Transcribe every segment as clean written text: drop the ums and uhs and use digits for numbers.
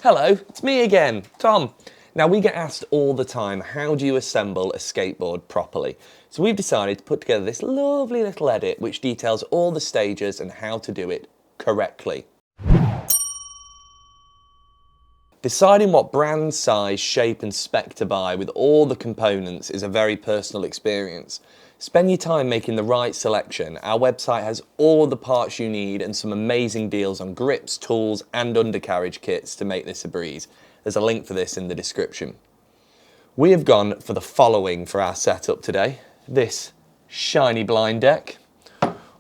Hello, it's me again, Tom. Now we get asked all the time, how do you assemble a skateboard properly? So we've decided to put together this lovely little edit which details all the stages and how to do it correctly. Deciding what brand, size, shape and spec to buy with all the components is a very personal experience. Spend your time making the right selection. Our website has all the parts you need and some amazing deals on grips, tools and undercarriage kits to make this a breeze. There's a link for this in the description. We have gone for the following for our setup today. This shiny blind deck.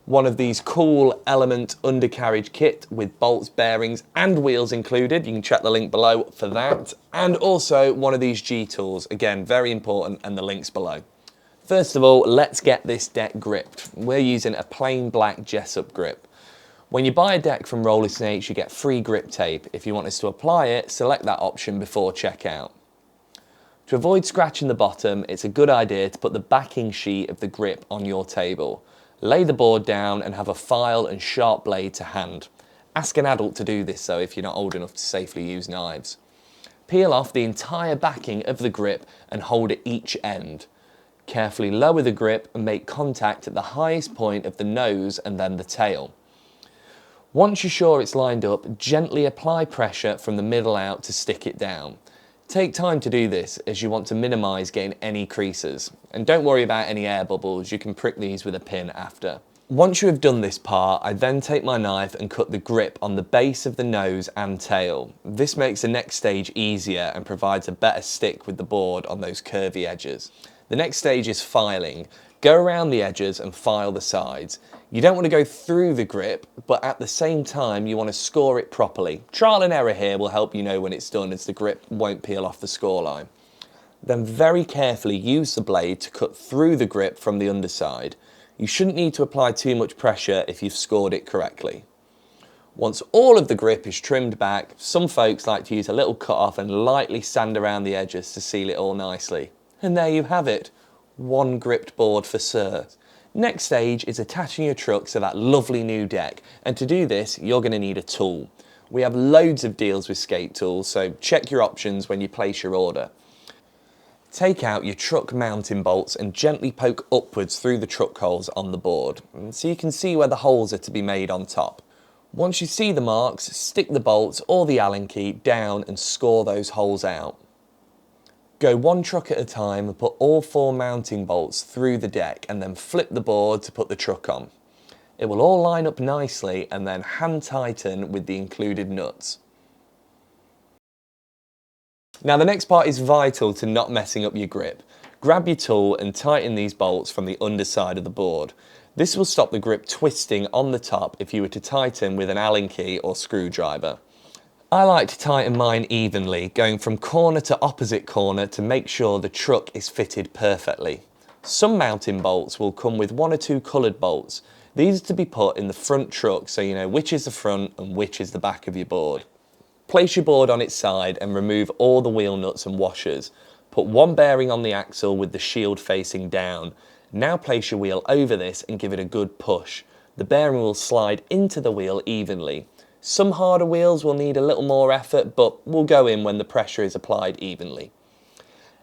One of these cool Element undercarriage kit with bolts, bearings and wheels included. You can check the link below for that. And also one of these G-tools. Again, very important, and the link's below. First of all, let's get this deck gripped. We're using a plain black Jessup grip. When you buy a deck from Rollersnakes, you get free grip tape. If you want us to apply it, select that option before checkout. To avoid scratching the bottom, it's a good idea to put the backing sheet of the grip on your table. Lay the board down and have a file and sharp blade to hand. Ask an adult to do this though if you're not old enough to safely use knives. Peel off the entire backing of the grip and hold at each end. Carefully lower the grip and make contact at the highest point of the nose and then the tail. Once you're sure it's lined up, gently apply pressure from the middle out to stick it down. Take time to do this as you want to minimise getting any creases. And don't worry about any air bubbles, you can prick these with a pin after. Once you have done this part, I then take my knife and cut the grip on the base of the nose and tail. This makes the next stage easier and provides a better stick with the board on those curvy edges. The next stage is filing. Go around the edges and file the sides. You don't want to go through the grip, but at the same time you want to score it properly. Trial and error here will help you know when it's done, as the grip won't peel off the score line. Then very carefully use the blade to cut through the grip from the underside. You shouldn't need to apply too much pressure if you've scored it correctly. Once all of the grip is trimmed back, some folks like to use a little cut off and lightly sand around the edges to seal it all nicely. And there you have it, one gripped board for Sir. Next stage is attaching your truck to that lovely new deck, and to do this you're going to need a tool. We have loads of deals with skate tools, so check your options when you place your order. Take out your truck mounting bolts and gently poke upwards through the truck holes on the board, so you can see where the holes are to be made on top. Once you see the marks, stick the bolts or the Allen key down and score those holes out. Go one truck at a time and put all 4 mounting bolts through the deck and then flip the board to put the truck on. It will all line up nicely and then hand tighten with the included nuts. Now the next part is vital to not messing up your grip. Grab your tool and tighten these bolts from the underside of the board. This will stop the grip twisting on the top if you were to tighten with an Allen key or screwdriver. I like to tighten mine evenly, going from corner to opposite corner to make sure the truck is fitted perfectly. Some mounting bolts will come with 1 or 2 coloured bolts. These are to be put in the front truck so you know which is the front and which is the back of your board. Place your board on its side and remove all the wheel nuts and washers. Put 1 bearing on the axle with the shield facing down. Now place your wheel over this and give it a good push. The bearing will slide into the wheel evenly. Some harder wheels will need a little more effort, but will go in when the pressure is applied evenly.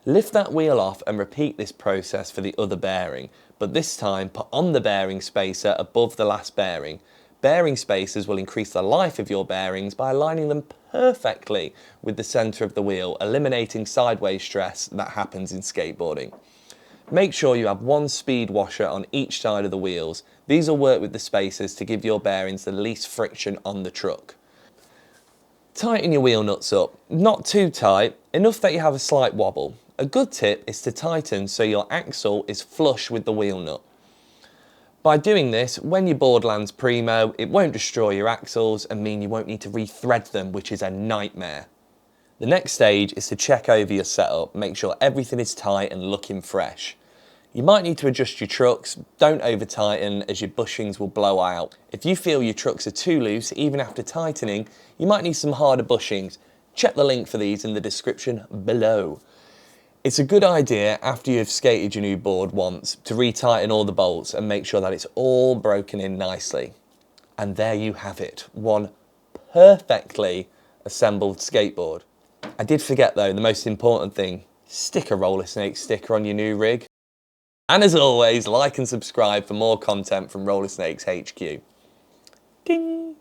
Lift that wheel off and repeat this process for the other bearing, but this time put on the bearing spacer above the last bearing. Bearing spacers will increase the life of your bearings by aligning them perfectly with the centre of the wheel, eliminating sideways stress that happens in skateboarding. Make sure you have 1 speed washer on each side of the wheels. These will work with the spacers to give your bearings the least friction on the truck. Tighten your wheel nuts up, not too tight, enough that you have a slight wobble. A good tip is to tighten so your axle is flush with the wheel nut. By doing this, when your board lands primo, it won't destroy your axles and mean you won't need to re-thread them, which is a nightmare. The next stage is to check over your setup, make sure everything is tight and looking fresh. You might need to adjust your trucks, don't over tighten as your bushings will blow out. If you feel your trucks are too loose, even after tightening, you might need some harder bushings. Check the link for these in the description below. It's a good idea after you've skated your new board once to retighten all the bolts and make sure that it's all broken in nicely. And there you have it, one perfectly Assembled Skateboard. I did forget though, the most important thing, stick a Rollersnakes sticker on your new rig. And as always, like and subscribe for more content from Rollersnakes HQ. Ding!